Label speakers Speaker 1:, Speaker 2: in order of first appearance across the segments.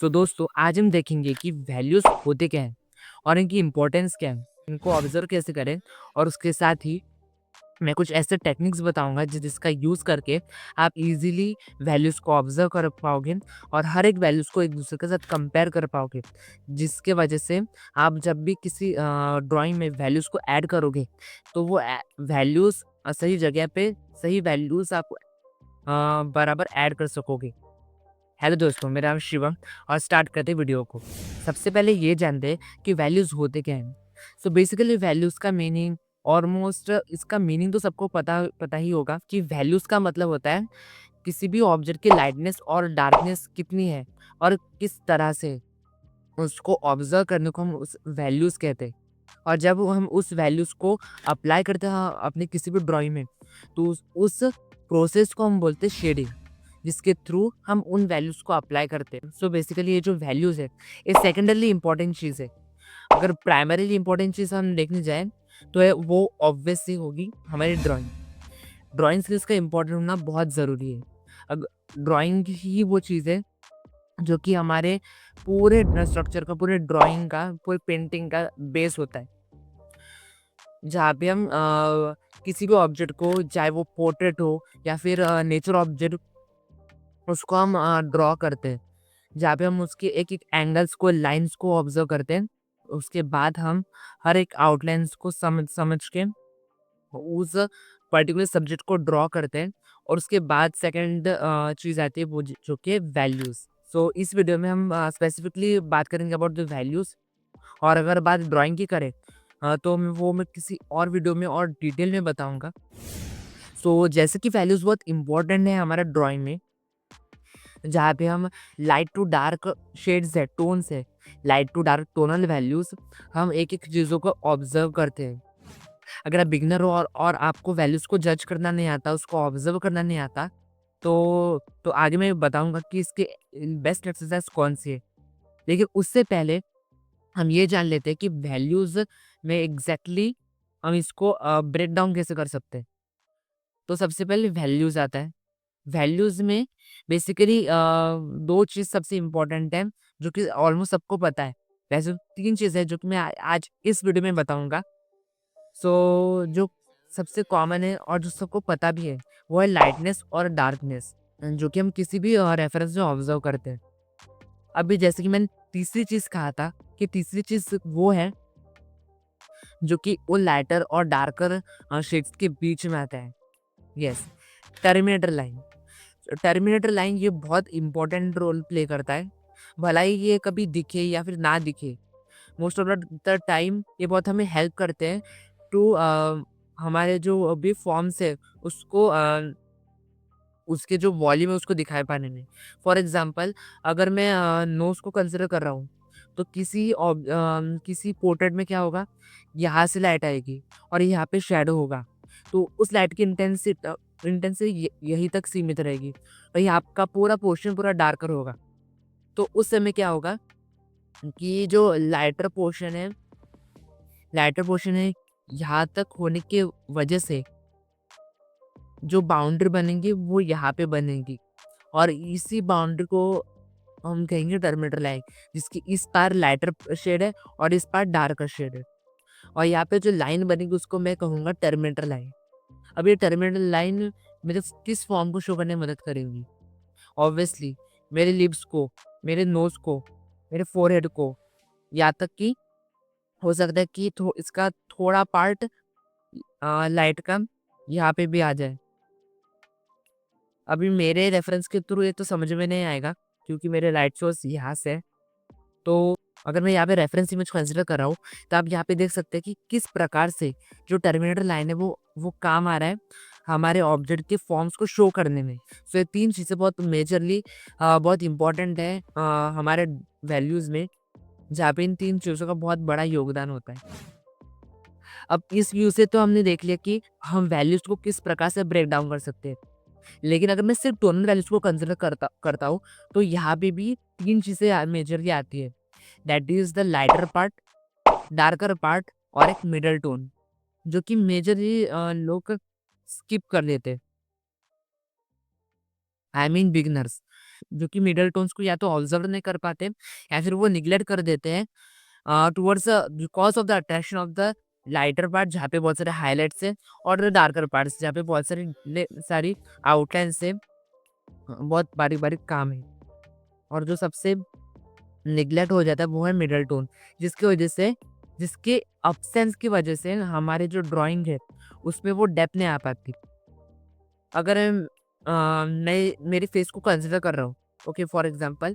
Speaker 1: सो दोस्तों आज हम देखेंगे कि वैल्यूज़ होते क्या हैं और इनकी इम्पोर्टेंस क्या है, इनको ऑब्जर्व कैसे करें और उसके साथ ही मैं कुछ ऐसे टेक्निक्स बताऊंगा जिसका यूज़ करके आप इजीली वैल्यूज़ को ऑब्जर्व कर पाओगे और हर एक वैल्यूज़ को एक दूसरे के साथ कंपेयर कर पाओगे, जिसके वजह से आप जब भी किसी ड्राइंग में वैल्यूज़ को ऐड करोगे तो वो वैल्यूज़ सही जगह पे सही वैल्यूज़ आप बराबर ऐड कर सकोगे। हेलो दोस्तों, मेरा नाम शिवम और स्टार्ट करते हैं वीडियो को। सबसे पहले ये जानते हैं कि वैल्यूज़ होते क्या हैं। सो बेसिकली वैल्यूज़ का मीनिंग ऑलमोस्ट इसका मीनिंग तो सबको पता पता ही होगा कि वैल्यूज़ का मतलब होता है किसी भी ऑब्जेक्ट की लाइटनेस और डार्कनेस कितनी है और किस तरह से उसको ऑब्जर्व करने को हम उस वैल्यूज़ कहते हैं। और जब हम उस वैल्यूज़ को अप्लाई करते हैं अपने किसी भी ड्राइंग में, तो उस प्रोसेस को हम बोलते हैं शेडिंग, जिसके थ्रू हम उन वैल्यूज़ को अप्लाई करते हैं। सो बेसिकली ये जो वैल्यूज़ है, ये सेकेंडरली इम्पोर्टेंट चीज़ है। अगर प्राइमरीली इम्पोर्टेंट चीज़ हम देखने जाएँ, तो वो ऑब्वियसली होगी हमारी ड्राइंग। ड्राइंग स्किल्स का इम्पोर्टेंट होना बहुत ज़रूरी है। अग ड्राइंग ही वो चीज़ है जो कि हमारे पूरे स्ट्रक्चर का, पूरे ड्राइंग का, पूरे पेंटिंग का बेस होता है। जहाँ पे हम किसी भी ऑब्जेक्ट को, चाहे वो पोर्ट्रेट हो या फिर नेचर ऑब्जेक्ट, उसको हम ड्रॉ करते हैं। जहाँ पे हम उसके एक-एक एंगल्स को, लाइन्स को ऑब्ज़र्व करते हैं। उसके बाद हम हर एक आउटलाइन्स को समझ समझ के उस पर्टिकुलर सब्जेक्ट को ड्रॉ करते हैं और उसके बाद सेकंड चीज़ आती है वो जो कि है वैल्यूज़। सो इस वीडियो में हम स्पेसिफिकली बात करेंगे अबाउट द वैल्यूज़। और अगर बात ड्राइंग की करें तो मैं किसी और वीडियो में और डिटेल में बताऊँगा। सो जैसे कि वैल्यूज़ बहुत इम्पोर्टेंट है हमारा ड्राइंग में, जहाँ पे हम लाइट टू डार्क शेड्स है, टोन्स है, light to dark tonal values हम एक-एक चीज़ों को ऑब्ज़र्व करते हैं। अगर आप बिगिनर हो और आपको वैल्यूज़ को जज करना नहीं आता, उसको ऑब्ज़र्व करना नहीं आता, तो आगे मैं बताऊँगा कि इसके बेस्ट एक्सरसाइज़ कौन-सी है। लेकिन उससे पहले हम ये जान लेते हैं कि वैल्यूज़ में एग्ज़ैक्टली हम इसको ब्रेक डाउन कैसे कर सकते हैं। तो सबसे पहले वैल्यूज़ आता है। वैल्यूज़ में बेसिकली 2 चीज़ सबसे इम्पोर्टेंट है, जो कि ऑलमोस्ट सबको पता है। वैसे 3 चीज़ है जो कि मैं आज इस वीडियो में बताऊँगा। सो जो सबसे कॉमन है और जो सबको पता भी है, वो है लाइटनेस और डार्कनेस, जो कि हम किसी भी रेफरेंस में ऑब्ज़र्व करते हैं। अभी जैसे कि मैंने तीसरी चीज़ कहा था कि तीसरी चीज़ वो है जो कि वो लाइटर और डार्कर शेड्स के बीच में आता है। Yes, terminator line. Terminator line ये बहुत इंपॉर्टेंट रोल प्ले करता है। भला ही ये कभी दिखे या फिर ना दिखे, मोस्ट ऑफ द टाइम ये बहुत हमें हेल्प करते हैं टू हमारे जो भी फॉर्म्स है उसको उसके जो वॉल्यूम है उसको दिखाई पाने में। फॉर एग्ज़ाम्पल, अगर मैं नोज़ को कंसीडर कर रहा हूँ, तो किसी पोर्ट्रेट में क्या होगा, यहाँ से लाइट आएगी और यहाँ पे शैडो होगा। तो उस लाइट की इंटेंसिटी यहीं तक सीमित रहेगी और ये आपका पूरा पोर्शन पूरा डार्कर होगा। तो उस समय क्या होगा कि जो लाइटर पोर्शन है, यहाँ तक होने के वजह से जो बाउंड्री बनेंगी वो यहाँ पे बनेगी और इसी बाउंड्री को हम कहेंगे टर्मिनेटर लाइन, जिसकी इस पार लाइटर शेड है और इस पार डार्कर शेड है और यहाँ पे जो लाइन बनेगी उसको मैं कहूँगा टर्मिनेटर लाइन। अब ये टर्मिनेटर लाइन मेरे किस फॉर्म को शो करने में मदद करेगी? ऑब्वियसली मेरे लिप्स को, मेरे नोज़ को, मेरे फोरहेड को, यहाँ तक कि हो सकता है कि इसका थोड़ा पार्ट लाइट का यहाँ पे भी आ जाए। अभी मेरे रेफ़रेंस के थ्रू ये तो समझ में नहीं आएगा क्योंकि मेरे लाइट सोर्स यहाँ से है। तो अगर मैं यहाँ पे रेफ़रेंस इमेज कंसीडर कर रहा हूँ, तो आप यहाँ पे देख सकते हैं कि किस प्रकार से जो टर्मिनेटर लाइन है वो काम आ रहा है हमारे ऑब्जेक्ट के फॉर्म्स को शो करने में। सो ये 3 चीज़ें बहुत मेजरली बहुत इम्पोर्टेंट है हमारे वैल्यूज़ में, जहाँ पे इन 3 चीज़ों का बहुत बड़ा योगदान होता है। अब इस व्यू से तो हमने देख लिया कि हम वैल्यूज़ को किस प्रकार से ब्रेक डाउन कर सकते हैं। लेकिन अगर मैं सिर्फ टोनल वैल्यूज़ को कंसीडर करता करता हूँ, तो यहाँ पे भी 3 चीज़ें मेजरली आती है। That is the lighter part, darker part और एक मिडल टोन, जो कि मेजरली लोग स्किप कर लेते हैं। I mean beginners. जो कि मिडल टोन्स को या तो ऑब्जर्व नहीं कर पाते या फिर वो निग्लेक्ट कर देते हैं towards because of the attraction of the lighter part जहाँ पे बहुत सारे हाईलाइट्स है और डार्कर पार्ट्स जहाँ पे बहुत सारी आउटलाइन्स है, बहुत बारीक बारीक काम है। और जो सबसे निग्लेक्ट हो जाता है वो है मिडल टोन, जिसकी वजह से जिसके अब्सेंस की वजह से हमारे जो ड्राइंग है उसमें वो डेप्थ नहीं आ पाती। अगर मैं मेरे फेस को कंसिडर कर रहा हूँ, ओके फॉर एग्जांपल,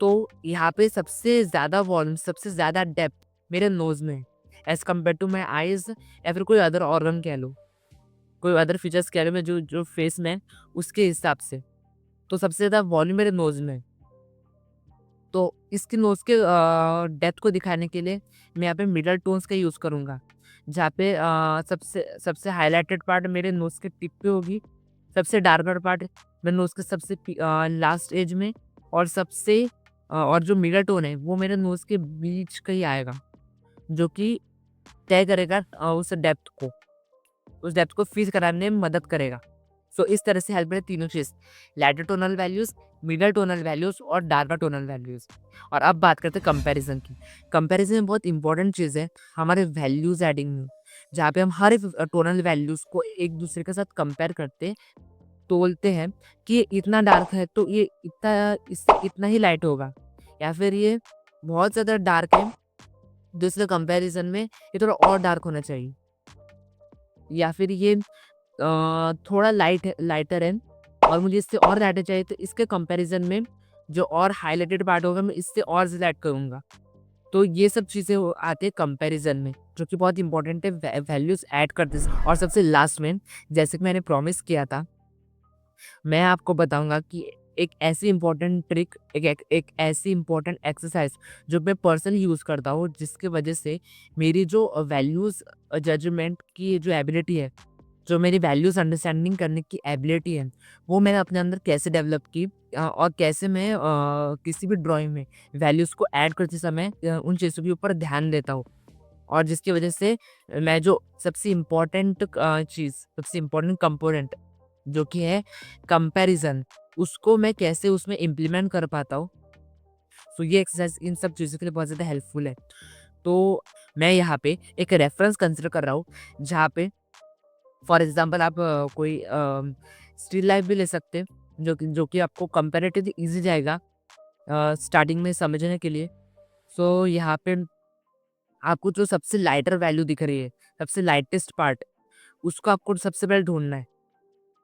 Speaker 1: तो यहाँ पे सबसे ज़्यादा वॉल्यूम, सबसे ज़्यादा डेप्थ मेरे नोज़ में है as compare to my eyes या फिर कोई अदर ऑर्गन कह लो, कोई अदर फीचर्स कह लो, मैं जो जो फेस में है, उसके हिसाब से। तो सबसे ज़्यादा वॉल्यूम मेरे नोज़ में है। तो इसकी नोज़ के डेप्थ को दिखाने के लिए मैं यहाँ पे मिडल टोन्स का यूज़ करूँगा। जहाँ पे सबसे सबसे हाइलाइटेड पार्ट मेरे नोज़ के टिप पे होगी, सबसे डार्कर पार्ट मेरे नोज़ के लास्ट एज में, और और जो मिडल टोन है वो मेरे नोज़ के बीच का ही आएगा, जो कि तय करेगा उस डेप्थ को फ़ील कराने में मदद करेगा। सो इस तरह से हेल्प करें तीनों चीज़, lighter tonal values, middle tonal values और डार्कर टोनल वैल्यूज़। और अब बात करते हैं कंपैरिज़न की। कंपैरिज़न बहुत इंपॉर्टेंट चीज़ है हमारे वैल्यूज़ एडिंग में, जहाँ पे हम हर एक टोनल वैल्यूज़ को एक-दूसरे के साथ कंपेयर करते तोलते हैं कि ये इतना डार्क है तो ये इतना इससे इतना ही लाइट होगा, या फिर ये बहुत ज़्यादा डार्क है, दूसरे कंपैरिज़न में ये थोड़ा और डार्क होना चाहिए, या फिर ये थोड़ा लाइटर है और मुझे इससे और लाइटर चाहिए, तो इसके कंपैरिजन में जो और हाइलाइटेड पार्ट होगा मैं इससे और ज़्यादा ऐड करूँगा। तो ये सब चीज़ें आती है कंपैरिजन में, जो कि बहुत इंपॉर्टेंट है वैल्यूज़ ऐड करते समय। और सबसे लास्ट में, जैसे कि मैंने प्रॉमिस किया था, मैं आपको बताऊंगा कि एक ऐसी इंपॉर्टेंट ट्रिक, एक ऐसी इंपॉर्टेंट एक्सरसाइज जो मैं पर्सनली यूज़ करता हूँ, जिसकी वजह से मेरी जो वैल्यूज़ जजमेंट की जो एबिलिटी है, जो मेरी वैल्यूज़ अंडरस्टैंडिंग करने की एबिलिटी है, वो मैंने अपने अंदर कैसे डेवलप की, और कैसे मैं किसी भी ड्राइंग में वैल्यूज़ को ऐड करते समय उन चीज़ों के ऊपर ध्यान देता हूँ। और जिसकी वजह से मैं जो सबसे इम्पोर्टेंट कंपोनेंट जो कि है कंपैरिजन, उसको मैं कैसे उसमें इम्प्लीमेंट कर पाता हूँ। सो ये एक्सरसाइज इन सब चीज़ों के लिए बहुत ज़्यादा हेल्पफुल है। तो मैं यहाँ पे एक रेफरेंस कंसिडर कर रहा हूँ, जहाँ पे फॉर एग्जांपल आप कोई स्टिल लाइफ भी ले सकते हैं, जो कि आपको कंपैरेटिवली ईज़ी जाएगा स्टार्टिंग में समझने के लिए। सो यहाँ पे आपको जो सबसे लाइटर वैल्यू दिख रही है, सबसे लाइटेस्ट पार्ट, उसको आपको सबसे पहले ढूँढना है।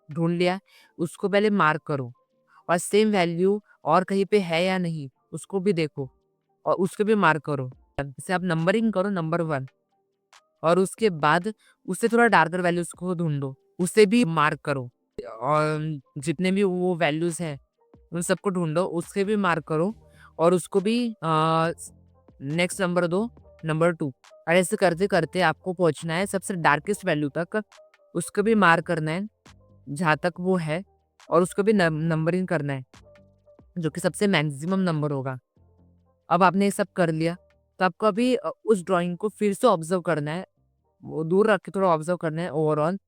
Speaker 1: ढूँढ लिया, उसको पहले मार्क करो और सेम वैल्यू और कहीं पे है या नहीं, उसको भी देखो और उसको भी मार्क करो। जैसे आप नंबरिंग करो नंबर 1, और उसके बाद उससे थोड़ा डार्कर वैल्यूज़ को ढूँढो, उसे भी मार्क करो, और जितने भी वो वैल्यूज़ हैं, उन सबको ढूँढो, उससे भी मार्क करो, और उसको भी नेक्स्ट नंबर दो, नंबर 2, और ऐसे करते-करते आपको पहुँचना है सबसे डार्केस्ट वैल्यू तक, उसको भी मार्क करना है, जहाँ तक वो है, और उसको भी नंबरिंग करना है, जो कि सबसे मैक्सिमम नंबर होगा। अब आपने ये सब कर लिया, तो आपको अभी उस ड्राइंग को फिर से ऑब्ज़र्व करना है, वो दूर रख के थोड़ा ऑब्ज़र्व करना है ओवरऑल,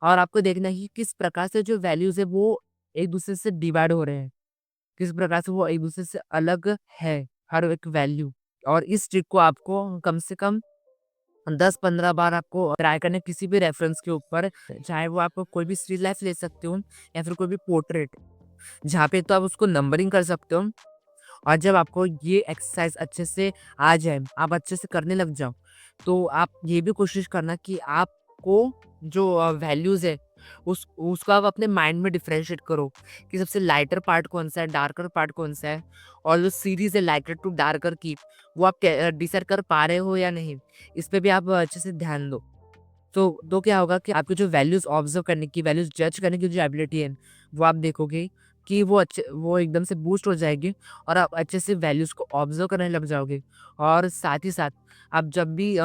Speaker 1: और आपको देखना है कि किस प्रकार से जो वैल्यूज़ है वो एक-दूसरे से डिवाइड हो रहे हैं, किस प्रकार से वो एक-दूसरे से अलग है, हर एक वैल्यू। और इस ट्रिक को आपको कम से कम 10-15 बार आपको ट्राई करना है किसी भी रेफ़रेंस के ऊपर, चाहे वो आप कोई भी स्टिल लाइफ़ ले सकते हो या फिर कोई भी पोर्ट्रेट, जहाँ पे तो आप उसको नंबरिंग कर सकते हो। और जब आपको ये एक्सरसाइज अच्छे से आ जाए, आप अच्छे से करने लग जाओ, तो आप ये भी कोशिश करना कि आपको जो वैल्यूज़ है, उसको आप अपने माइंड में डिफरेंशिएट करो कि सबसे लाइटर पार्ट कौन-सा है, डार्कर पार्ट कौन-सा है, और जो सीरीज़ है लाइटर टू डार्कर की, वो आप डिसाइड कर पा रहे हो या नहीं, इस पे भी आप अच्छे से ध्यान दो। तो क्या होगा कि आपकी जो वैल्यूज़ ऑब्ज़र्व करने की, वैल्यूज़ जज करने की जो एबिलिटी है, वो आप देखोगे कि वो एकदम से बूस्ट हो जाएगी, और आप अच्छे से वैल्यूज़ को ऑब्ज़र्व करने लग जाओगे। और साथ ही साथ आप जब भी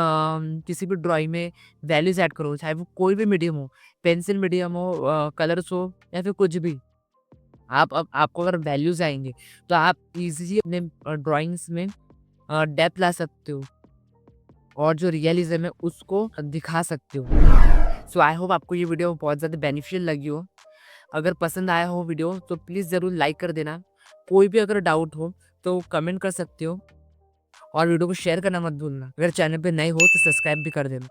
Speaker 1: किसी भी ड्राइंग में वैल्यूज़ ऐड करो, चाहे वो कोई भी मीडियम हो, पेंसिल मीडियम हो, कलर्स हो, या फिर कुछ भी, आप अब आपको अगर वैल्यूज़ आएँगे, तो आप ईज़िली अपने ड्राइंग्स में डेप्थ ला सकते हो, और जो रियलिज़्म है उसको दिखा सकते हो। सो आई होप आपको ये वीडियो बहुत ज़्यादा बेनिफिशियल लगी हो। अगर पसंद आया हो वीडियो तो प्लीज़ ज़रूर लाइक कर देना, कोई भी अगर डाउट हो तो कमेंट कर सकते हो और वीडियो को शेयर करना मत भूलना। अगर चैनल पे नए हो तो सब्सक्राइब भी कर देना।